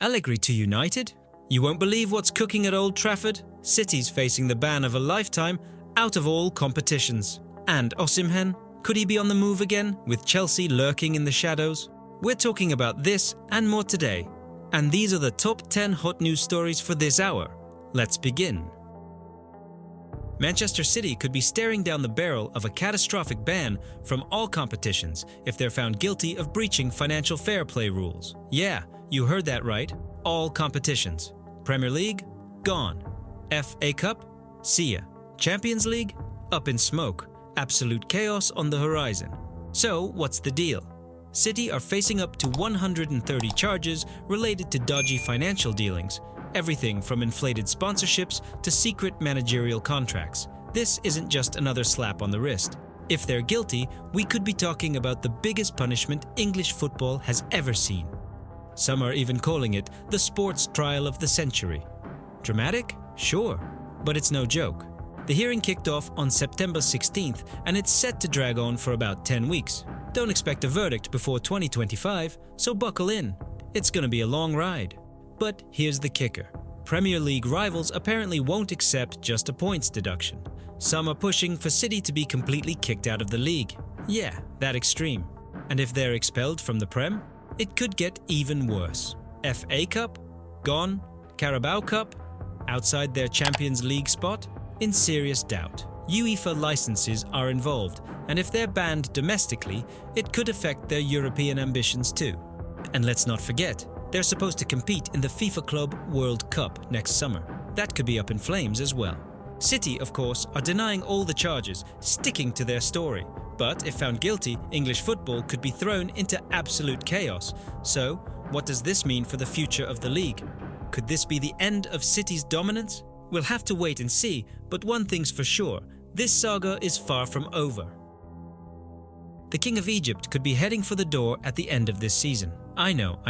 Allegri to United? You won't believe what's cooking at Old Trafford. City's facing the ban of a lifetime out of all competitions. And Osimhen? Could he be on the move again, with Chelsea lurking in the shadows? We're talking about this and more today. And these are the top 10 hot news stories for this hour. Let's begin. Manchester City could be staring down the barrel of a catastrophic ban from all competitions if they're found guilty of breaching financial fair play rules. Yeah, you heard that right. All competitions. Premier League? Gone. FA Cup? See ya. Champions League? Up in smoke. Absolute chaos on the horizon. So, what's the deal? City are facing up to 130 charges related to dodgy financial dealings. Everything from inflated sponsorships to secret managerial contracts. This isn't just another slap on the wrist. If they're guilty, we could be talking about the biggest punishment English football has ever seen. Some are even calling it the sports trial of the century. Dramatic? Sure, but it's no joke. The hearing kicked off on September 16th and it's set to drag on for about 10 weeks. Don't expect a verdict before 2025, so buckle in. It's gonna be a long ride. But here's the kicker. Premier League rivals apparently won't accept just a points deduction. Some are pushing for City to be completely kicked out of the league. Yeah, that extreme. And if they're expelled from the Prem, it could get even worse. FA Cup? Gone. Carabao Cup? Outside their Champions League spot? In serious doubt. UEFA licenses are involved, and if they're banned domestically, it could affect their European ambitions too. And let's not forget, they're supposed to compete in the FIFA Club World Cup next summer. That could be up in flames as well. City, of course, are denying all the charges, sticking to their story. But if found guilty, English football could be thrown into absolute chaos. So, what does this mean for the future of the league? Could this be the end of City's dominance? We'll have to wait and see, but one thing's for sure, this saga is far from over. The King of Egypt could be heading for the door at the end of this season. I know.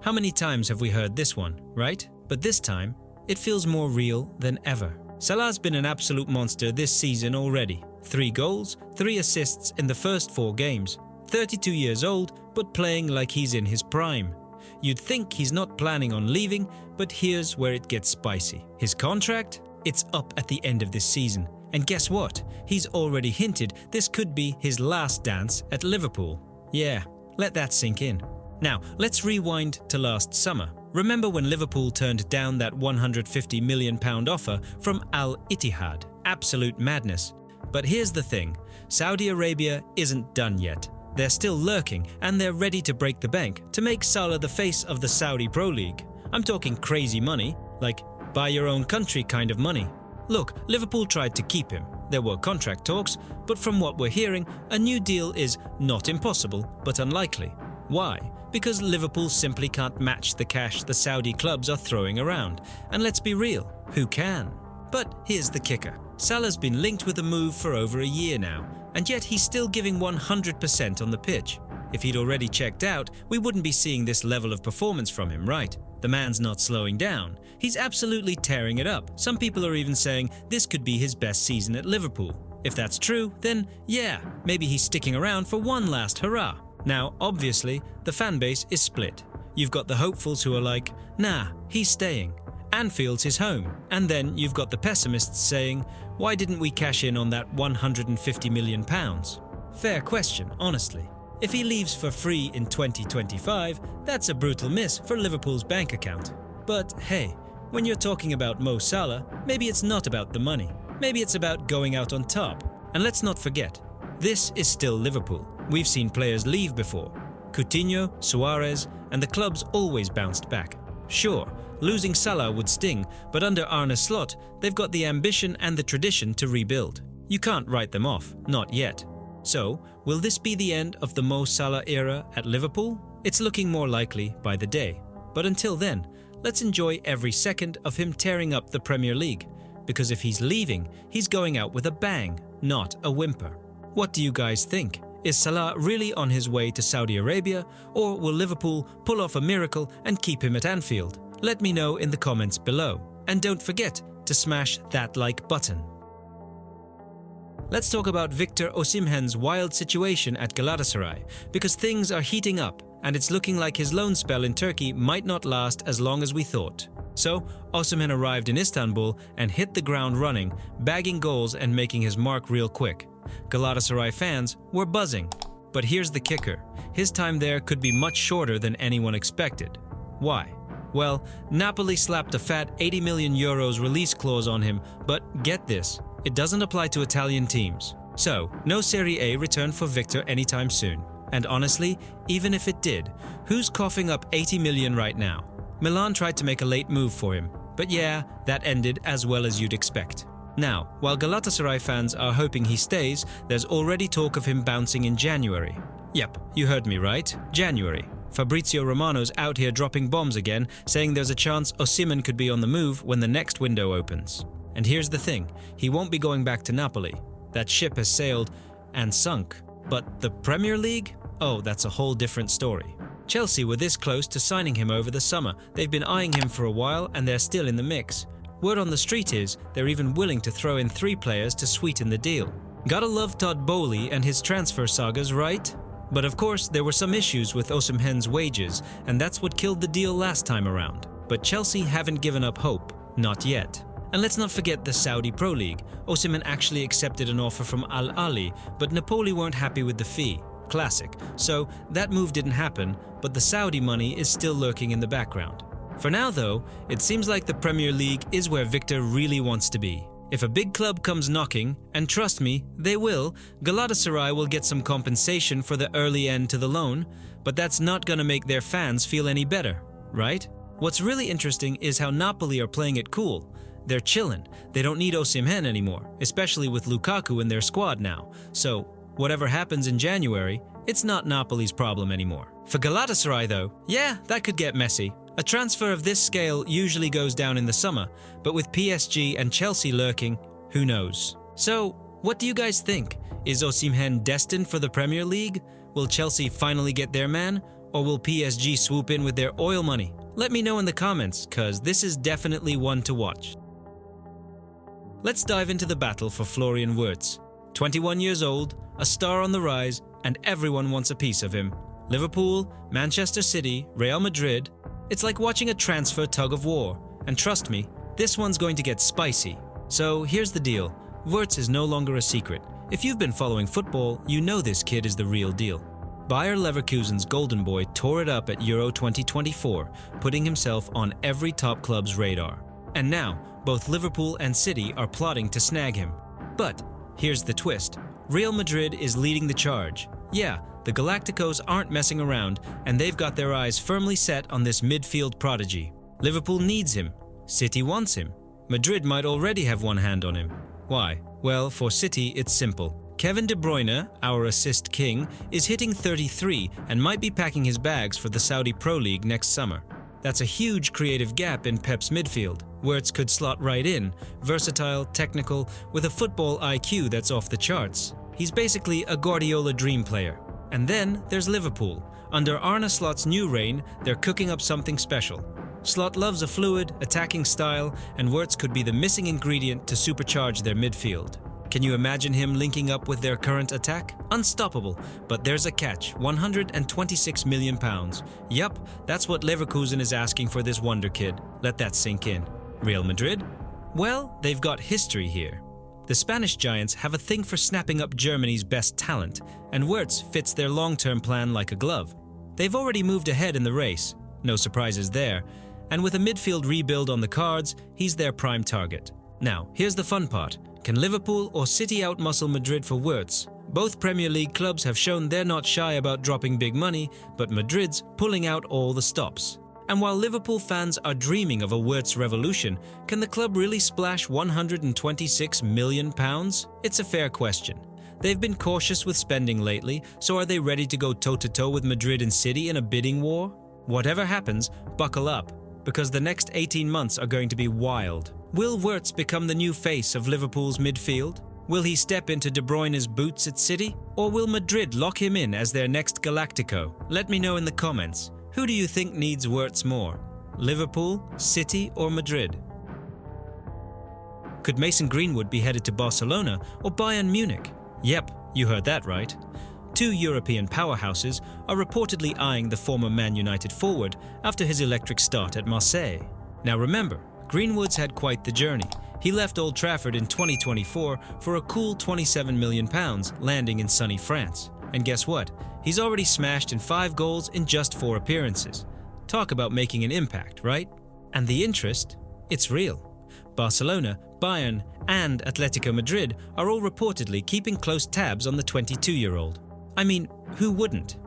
How many times have we heard this one, right? But this time, it feels more real than ever. Salah's been an absolute monster this season already. 3 goals, 3 assists in the first 4 games. 32 years old, but playing like he's in his prime. You'd think he's not planning on leaving, but here's where it gets spicy. His contract? It's up at the end of this season. And guess what? He's already hinted this could be his last dance at Liverpool. Yeah, let that sink in. Now, let's rewind to last summer. Remember when Liverpool turned down that £150 million offer from Al Ittihad? Absolute madness. But here's the thing, Saudi Arabia isn't done yet. They're still lurking and they're ready to break the bank to make Salah the face of the Saudi Pro League. I'm talking crazy money, like buy your own country kind of money. Look, Liverpool tried to keep him. There were contract talks, but from what we're hearing, a new deal is not impossible, but unlikely. Why? Because Liverpool simply can't match the cash the Saudi clubs are throwing around. And let's be real, who can? But here's the kicker. Salah's been linked with a move for over a year now, and yet he's still giving 100% on the pitch. If he'd already checked out, we wouldn't be seeing this level of performance from him, right? The man's not slowing down. He's absolutely tearing it up. Some people are even saying this could be his best season at Liverpool. If that's true, then yeah, maybe he's sticking around for one last hurrah. Now, obviously, the fan base is split. You've got the hopefuls who are like, nah, he's staying. Anfield's his home. And then you've got the pessimists saying, why didn't we cash in on that £150 million? Fair question, honestly. If he leaves for free in 2025, that's a brutal miss for Liverpool's bank account. But hey, when you're talking about Mo Salah, maybe it's not about the money. Maybe it's about going out on top. And let's not forget, this is still Liverpool. We've seen players leave before. Coutinho, Suarez, and the club's always bounced back. Sure, losing Salah would sting, but under Arne Slot, they've got the ambition and the tradition to rebuild. You can't write them off, not yet. So, will this be the end of the Mo Salah era at Liverpool? It's looking more likely by the day. But until then, let's enjoy every second of him tearing up the Premier League. Because if he's leaving, he's going out with a bang, not a whimper. What do you guys think? Is Salah really on his way to Saudi Arabia, or will Liverpool pull off a miracle and keep him at Anfield? Let me know in the comments below. And don't forget to smash that like button. Let's talk about Victor Osimhen's wild situation at Galatasaray, because things are heating up and it's looking like his loan spell in Turkey might not last as long as we thought. So, Osimhen arrived in Istanbul and hit the ground running, bagging goals and making his mark real quick. Galatasaray fans were buzzing. But here's the kicker. His time there could be much shorter than anyone expected. Why? Well, Napoli slapped a fat €80 million release clause on him, but get this, it doesn't apply to Italian teams. So, no Serie A return for Victor anytime soon. And honestly, even if it did, who's coughing up 80 million right now? Milan tried to make a late move for him, but yeah, that ended as well as you'd expect. Now, while Galatasaray fans are hoping he stays, there's already talk of him bouncing in January. Yep, you heard me right, January. Fabrizio Romano's out here dropping bombs again, saying there's a chance Osimhen could be on the move when the next window opens. And here's the thing, he won't be going back to Napoli. That ship has sailed and sunk. But the Premier League? Oh, that's a whole different story. Chelsea were this close to signing him over the summer. They've been eyeing him for a while and they're still in the mix. Word on the street is they're even willing to throw in 3 players to sweeten the deal. Gotta love Todd Bowley and his transfer sagas, right? But of course, there were some issues with Osimhen's wages, and that's what killed the deal last time around. But Chelsea haven't given up hope. Not yet. And let's not forget the Saudi Pro League. Osimhen actually accepted an offer from Al Ahly, but Napoli weren't happy with the fee. Classic. So that move didn't happen, but the Saudi money is still lurking in the background. For now though, it seems like the Premier League is where Victor really wants to be. If a big club comes knocking, and trust me, they will, Galatasaray will get some compensation for the early end to the loan, but that's not gonna make their fans feel any better, right? What's really interesting is how Napoli are playing it cool. They're chillin'. They don't need Osimhen anymore, especially with Lukaku in their squad now. So, whatever happens in January, it's not Napoli's problem anymore. For Galatasaray though, yeah, that could get messy. A transfer of this scale usually goes down in the summer, but with PSG and Chelsea lurking, who knows? So, what do you guys think? Is Osimhen destined for the Premier League? Will Chelsea finally get their man? Or will PSG swoop in with their oil money? Let me know in the comments, cause this is definitely one to watch. Let's dive into the battle for Florian Wirtz. 21 years old, a star on the rise, and everyone wants a piece of him. Liverpool, Manchester City, Real Madrid. It's like watching a transfer tug of war. And trust me, this one's going to get spicy. So here's the deal. Wirtz is no longer a secret. If you've been following football, you know this kid is the real deal. Bayer Leverkusen's golden boy tore it up at Euro 2024, putting himself on every top club's radar. And now, both Liverpool and City are plotting to snag him. But here's the twist. Real Madrid is leading the charge. Yeah, the Galacticos aren't messing around, and they've got their eyes firmly set on this midfield prodigy. Liverpool needs him. City wants him. Madrid might already have one hand on him. Why? Well, for City, it's simple. Kevin De Bruyne, our assist king, is hitting 33 and might be packing his bags for the Saudi Pro League next summer. That's a huge creative gap in Pep's midfield. Wirtz could slot right in, versatile, technical, with a football IQ that's off the charts. He's basically a Guardiola dream player. And then there's Liverpool. Under Arne Slot's new reign, they're cooking up something special. Slot loves a fluid, attacking style, and Wirtz could be the missing ingredient to supercharge their midfield. Can you imagine him linking up with their current attack? Unstoppable, but there's a catch, £126 million. Yup, that's what Leverkusen is asking for this wonder kid. Let that sink in. Real Madrid? Well, they've got history here. The Spanish giants have a thing for snapping up Germany's best talent, and Wirtz fits their long-term plan like a glove. They've already moved ahead in the race, no surprises there, and with a midfield rebuild on the cards, he's their prime target. Now, here's the fun part. Can Liverpool or City outmuscle Madrid for Wirtz? Both Premier League clubs have shown they're not shy about dropping big money, but Madrid's pulling out all the stops. And while Liverpool fans are dreaming of a Wirtz revolution, can the club really splash £126 million? It's a fair question. They've been cautious with spending lately, so are they ready to go toe-to-toe with Madrid and City in a bidding war? Whatever happens, buckle up, because the next 18 months are going to be wild. Will Wirtz become the new face of Liverpool's midfield? Will he step into De Bruyne's boots at City? Or will Madrid lock him in as their next Galactico? Let me know in the comments. Who do you think needs Wirtz more? Liverpool, City, or Madrid? Could Mason Greenwood be headed to Barcelona or Bayern Munich? Yep, you heard that right. Two European powerhouses are reportedly eyeing the former Man United forward after his electric start at Marseille. Now remember, Greenwood's had quite the journey. He left Old Trafford in 2024 for a cool £27 million, landing in sunny France. And guess what? He's already smashed in 5 goals in just 4 appearances. Talk about making an impact, right? And the interest? It's real. Barcelona, Bayern, and Atletico Madrid are all reportedly keeping close tabs on the 22-year-old. I mean, who wouldn't?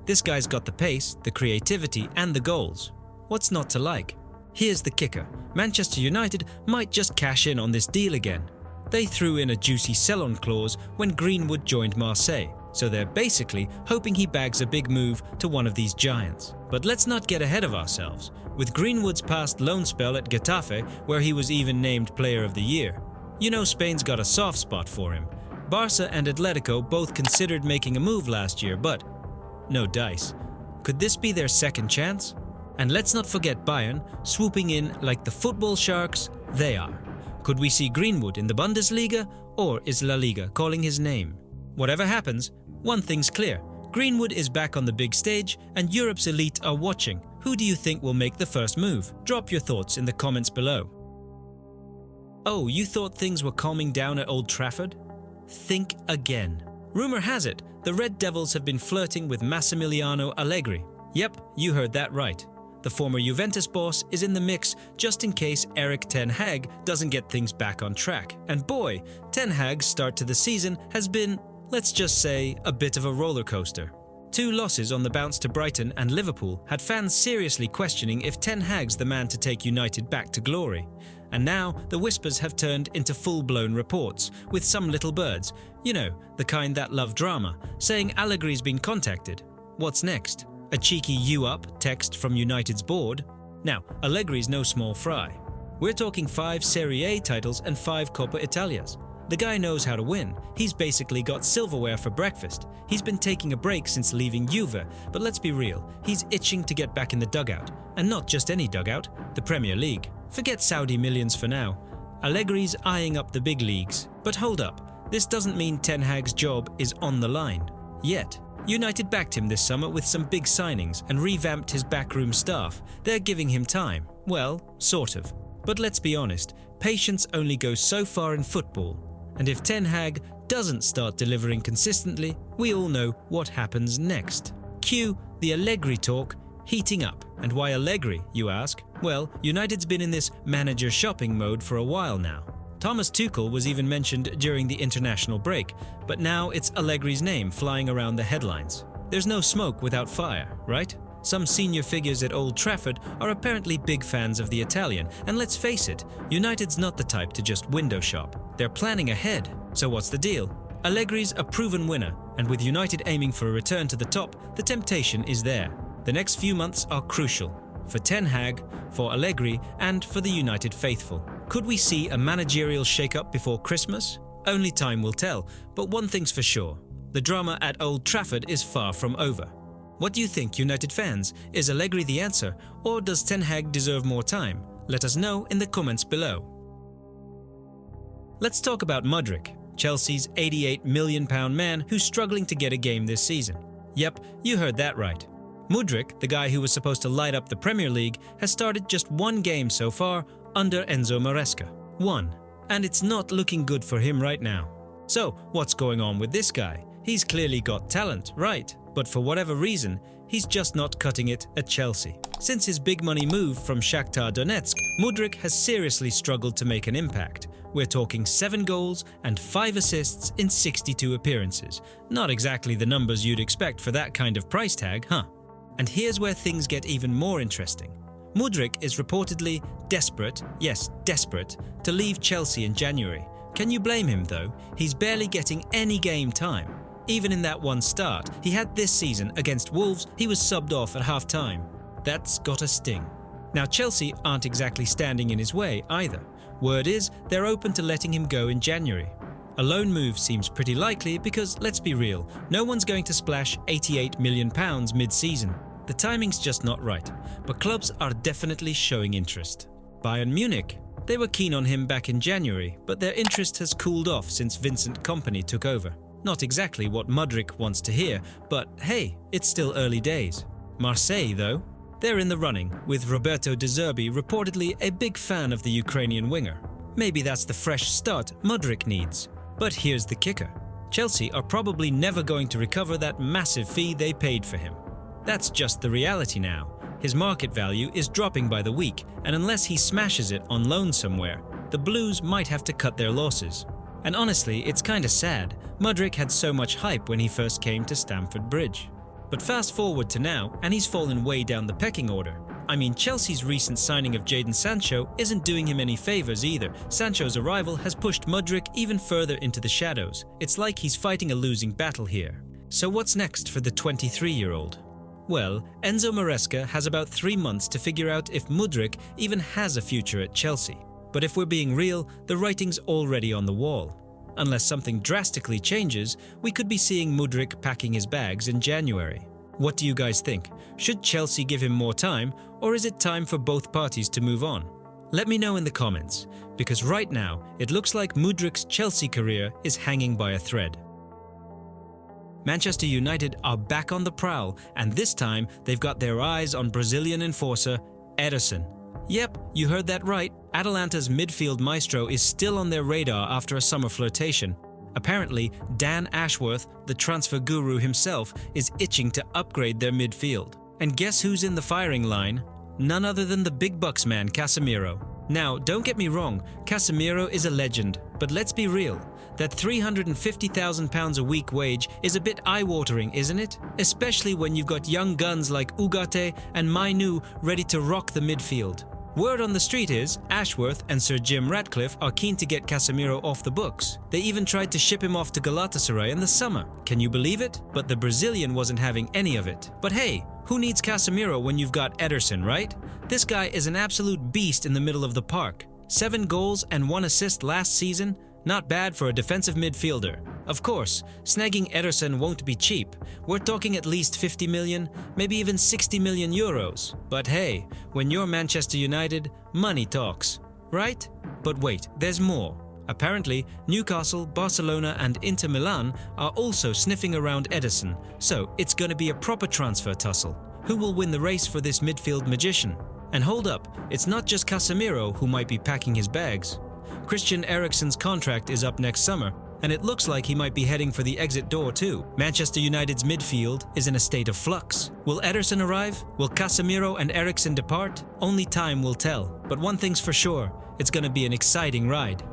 This guy's got the pace, the creativity, and the goals. What's not to like? Here's the kicker. Manchester United might just cash in on this deal again. They threw in a juicy sell-on clause when Greenwood joined Marseille, so they're basically hoping he bags a big move to one of these giants. But let's not get ahead of ourselves. With Greenwood's past loan spell at Getafe, where he was even named Player of the Year, you know Spain's got a soft spot for him. Barca and Atletico both considered making a move last year, but no dice. Could this be their second chance? And let's not forget Bayern, swooping in like the football sharks they are. Could we see Greenwood in the Bundesliga, or is La Liga calling his name? Whatever happens, one thing's clear. Greenwood is back on the big stage, and Europe's elite are watching. Who do you think will make the first move? Drop your thoughts in the comments below. Oh, you thought things were calming down at Old Trafford? Think again. Rumor has it, the Red Devils have been flirting with Massimiliano Allegri. Yep, you heard that right. The former Juventus boss is in the mix just in case Erik Ten Hag doesn't get things back on track. And boy, Ten Hag's start to the season has been, let's just say, a bit of a roller coaster. 2 losses on the bounce to Brighton and Liverpool had fans seriously questioning if Ten Hag's the man to take United back to glory. And now the whispers have turned into full-blown reports, with some little birds, you know, the kind that love drama, saying Allegri's been contacted. What's next? A cheeky "you up" text from United's board? Now, Allegri's no small fry. We're talking 5 Serie A titles and 5 Coppa Italias. The guy knows how to win. He's basically got silverware for breakfast. He's been taking a break since leaving Juve, but let's be real, he's itching to get back in the dugout. And not just any dugout, the Premier League. Forget Saudi millions for now. Allegri's eyeing up the big leagues. But hold up, this doesn't mean Ten Hag's job is on the line. Yet. United backed him this summer with some big signings and revamped his backroom staff. They're giving him time. Well, sort of. But let's be honest, patience only goes so far in football. And if Ten Hag doesn't start delivering consistently, we all know what happens next. Cue the Allegri talk heating up. And why Allegri, you ask? Well, United's been in this manager shopping mode for a while now. Thomas Tuchel was even mentioned during the international break, but now it's Allegri's name flying around the headlines. There's no smoke without fire, right? Some senior figures at Old Trafford are apparently big fans of the Italian, and let's face it, United's not the type to just window shop. They're planning ahead. So what's the deal? Allegri's a proven winner, and with United aiming for a return to the top, the temptation is there. The next few months are crucial. For Ten Hag, for Allegri, and for the United faithful. Could we see a managerial shakeup before Christmas? Only time will tell, but one thing's for sure. The drama at Old Trafford is far from over. What do you think, United fans? Is Allegri the answer, or does Ten Hag deserve more time? Let us know in the comments below. Let's talk about Mudryk, Chelsea's £88 million man who's struggling to get a game this season. Yep, you heard that right. Mudryk, the guy who was supposed to light up the Premier League, has started just 1 game so far under Enzo Maresca. 1. And it's not looking good for him right now. So, what's going on with this guy? He's clearly got talent, right? But for whatever reason, he's just not cutting it at Chelsea. Since his big money move from Shakhtar Donetsk, Mudryk has seriously struggled to make an impact. We're talking 7 goals and 5 assists in 62 appearances. Not exactly the numbers you'd expect for that kind of price tag, huh? And here's where things get even more interesting. Mudryk is reportedly desperate, yes, desperate, to leave Chelsea in January. Can you blame him though? He's barely getting any game time. Even in that one start he had this season against Wolves, he was subbed off at half-time. That's got a sting. Now Chelsea aren't exactly standing in his way either. Word is they're open to letting him go in January. A loan move seems pretty likely because, let's be real, no one's going to splash £88 million mid-season. The timing's just not right, but clubs are definitely showing interest. Bayern Munich. They were keen on him back in January, but their interest has cooled off since Vincent Kompany took over. Not exactly what Mudryk wants to hear, but hey, it's still early days. Marseille, though, they're in the running, with Roberto De Zerbi reportedly a big fan of the Ukrainian winger. Maybe that's the fresh start Mudryk needs. But here's the kicker. Chelsea are probably never going to recover that massive fee they paid for him. That's just the reality now. His market value is dropping by the week, and unless he smashes it on loan somewhere, the Blues might have to cut their losses. And honestly, it's kinda sad. Mudryk had so much hype when he first came to Stamford Bridge. But fast forward to now, and he's fallen way down the pecking order. I mean, Chelsea's recent signing of Jadon Sancho isn't doing him any favors either. Sancho's arrival has pushed Mudryk even further into the shadows. It's like he's fighting a losing battle here. So what's next for the 23-year-old? Well, Enzo Maresca has about 3 months to figure out if Mudryk even has a future at Chelsea. But if we're being real, the writing's already on the wall. Unless something drastically changes, we could be seeing Mudryk packing his bags in January. What do you guys think? Should Chelsea give him more time, or is it time for both parties to move on? Let me know in the comments, because right now, it looks like Mudryk's Chelsea career is hanging by a thread. Manchester United are back on the prowl, and this time they've got their eyes on Brazilian enforcer Ederson. Yep, you heard that right. Atalanta's midfield maestro is still on their radar after a summer flirtation. Apparently, Dan Ashworth, the transfer guru himself, is itching to upgrade their midfield. And guess who's in the firing line? None other than the big bucks man, Casemiro. Now, don't get me wrong, Casemiro is a legend, but let's be real. That £350,000 a week wage is a bit eye-watering, isn't it? Especially when you've got young guns like Ugarte and Mainu ready to rock the midfield. Word on the street is Ashworth and Sir Jim Ratcliffe are keen to get Casemiro off the books. They even tried to ship him off to Galatasaray in the summer. Can you believe it? But the Brazilian wasn't having any of it. But hey, who needs Casemiro when you've got Ederson, right? This guy is an absolute beast in the middle of the park. 7 goals and 1 assist last season? Not bad for a defensive midfielder. Of course, snagging Ederson won't be cheap. We're talking at least 50 million, maybe even 60 million euros. But hey, when you're Manchester United, money talks, right? But wait, there's more. Apparently, Newcastle, Barcelona and Inter Milan are also sniffing around Ederson, so it's gonna be a proper transfer tussle. Who will win the race for this midfield magician? And hold up, it's not just Casemiro who might be packing his bags. Christian Eriksen's contract is up next summer, and it looks like he might be heading for the exit door too. Manchester United's midfield is in a state of flux. Will Ederson arrive? Will Casemiro and Eriksen depart? Only time will tell. But one thing's for sure, it's going to be an exciting ride.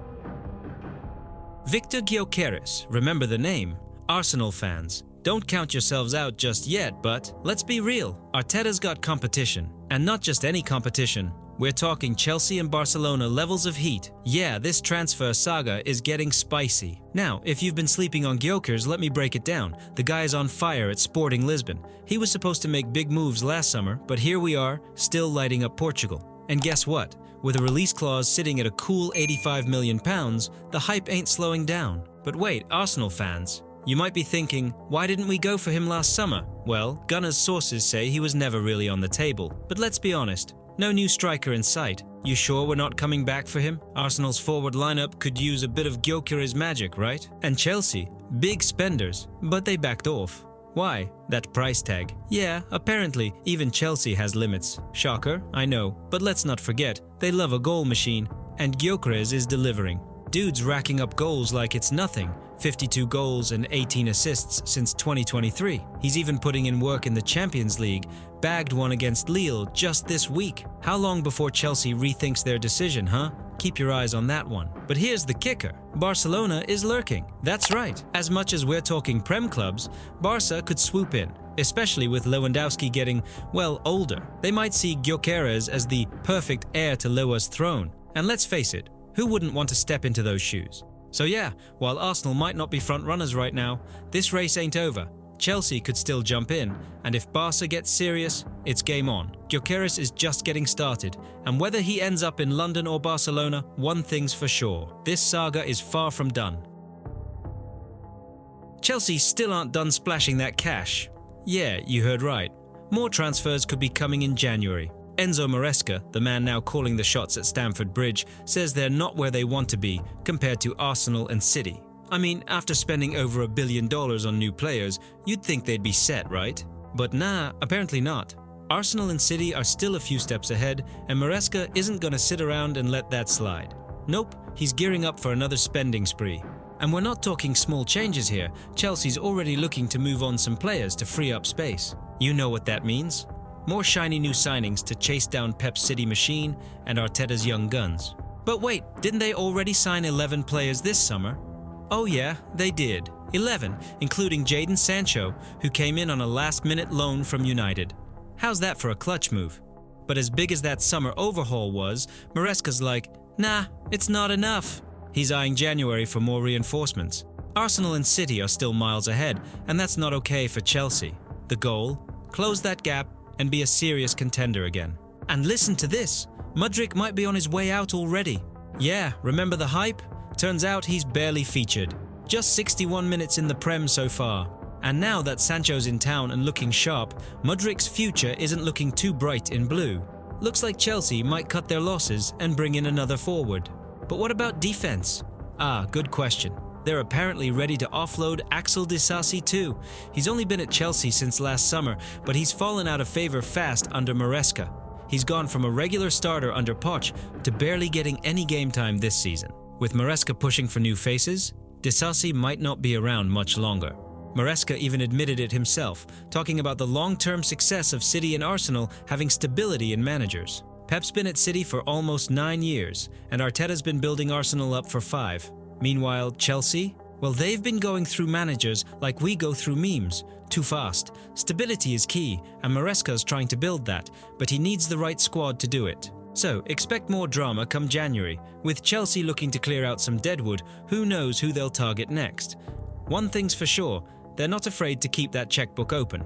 Victor Gyökeres, remember the name? Arsenal fans, don't count yourselves out just yet, but let's be real. Arteta's got competition, and not just any competition. We're talking Chelsea and Barcelona levels of heat. Yeah, this transfer saga is getting spicy. Now, if you've been sleeping on Gyökeres, let me break it down. The guy is on fire at Sporting Lisbon. He was supposed to make big moves last summer, but here we are, still lighting up Portugal. And guess what? With a release clause sitting at a cool £85 million, the hype ain't slowing down. But wait, Arsenal fans, you might be thinking, why didn't we go for him last summer? Well, Gunner's sources say he was never really on the table. But let's be honest. No new striker in sight. You sure we're not coming back for him? Arsenal's forward lineup could use a bit of Gyökeres magic, right? And Chelsea, big spenders, but they backed off. Why? That price tag. Yeah, apparently, even Chelsea has limits. Shocker, I know. But let's not forget, they love a goal machine. And Gyökeres is delivering. Dude's racking up goals like it's nothing. 52 goals and 18 assists since 2023. He's even putting in work in the Champions League, bagged one against Lille just this week. How long before Chelsea rethinks their decision, huh? Keep your eyes on that one. But here's the kicker. Barcelona is lurking. That's right. As much as we're talking Prem clubs, Barca could swoop in, especially with Lewandowski getting, well, older. They might see Gyökeres as the perfect heir to Lewa's throne. And let's face it, who wouldn't want to step into those shoes? So yeah, while Arsenal might not be front-runners right now, this race ain't over. Chelsea could still jump in, and if Barca gets serious, it's game on. Gyökeres is just getting started, and whether he ends up in London or Barcelona, one thing's for sure. This saga is far from done. Chelsea still aren't done splashing that cash. Yeah, you heard right. More transfers could be coming in January. Enzo Maresca, the man now calling the shots at Stamford Bridge, says they're not where they want to be compared to Arsenal and City. I mean, after spending over $1 billion on new players, you'd think they'd be set, right? But nah, apparently not. Arsenal and City are still a few steps ahead, and Maresca isn't going to sit around and let that slide. Nope, he's gearing up for another spending spree. And we're not talking small changes here. Chelsea's already looking to move on some players to free up space. You know what that means. More shiny new signings to chase down Pep's City machine and Arteta's young guns. But wait, didn't they already sign 11 players this summer? Oh yeah, they did. 11, including Jadon Sancho, who came in on a last-minute loan from United. How's that for a clutch move? But as big as that summer overhaul was, Maresca's like, nah, it's not enough. He's eyeing January for more reinforcements. Arsenal and City are still miles ahead, and that's not okay for Chelsea. The goal? Close that gap and be a serious contender again. And listen to this, Mudryk might be on his way out already. Yeah, remember the hype? Turns out he's barely featured. Just 61 minutes in the Prem so far. And now that Sancho's in town and looking sharp, Mudryk's future isn't looking too bright in blue. Looks like Chelsea might cut their losses and bring in another forward. But what about defense? Good question. They're apparently ready to offload Axel Disasi too. He's only been at Chelsea since last summer, but he's fallen out of favor fast under Maresca. He's gone from a regular starter under Poch to barely getting any game time this season. With Maresca pushing for new faces, Disasi might not be around much longer. Maresca even admitted it himself, talking about the long-term success of City and Arsenal having stability in managers. Pep's been at City for almost 9 years, and Arteta's been building Arsenal up for 5. Meanwhile, Chelsea? Well, they've been going through managers like we go through memes. Too fast. Stability is key, and Maresca's trying to build that, but he needs the right squad to do it. So, expect more drama come January. With Chelsea looking to clear out some deadwood, who knows who they'll target next? One thing's for sure, they're not afraid to keep that checkbook open.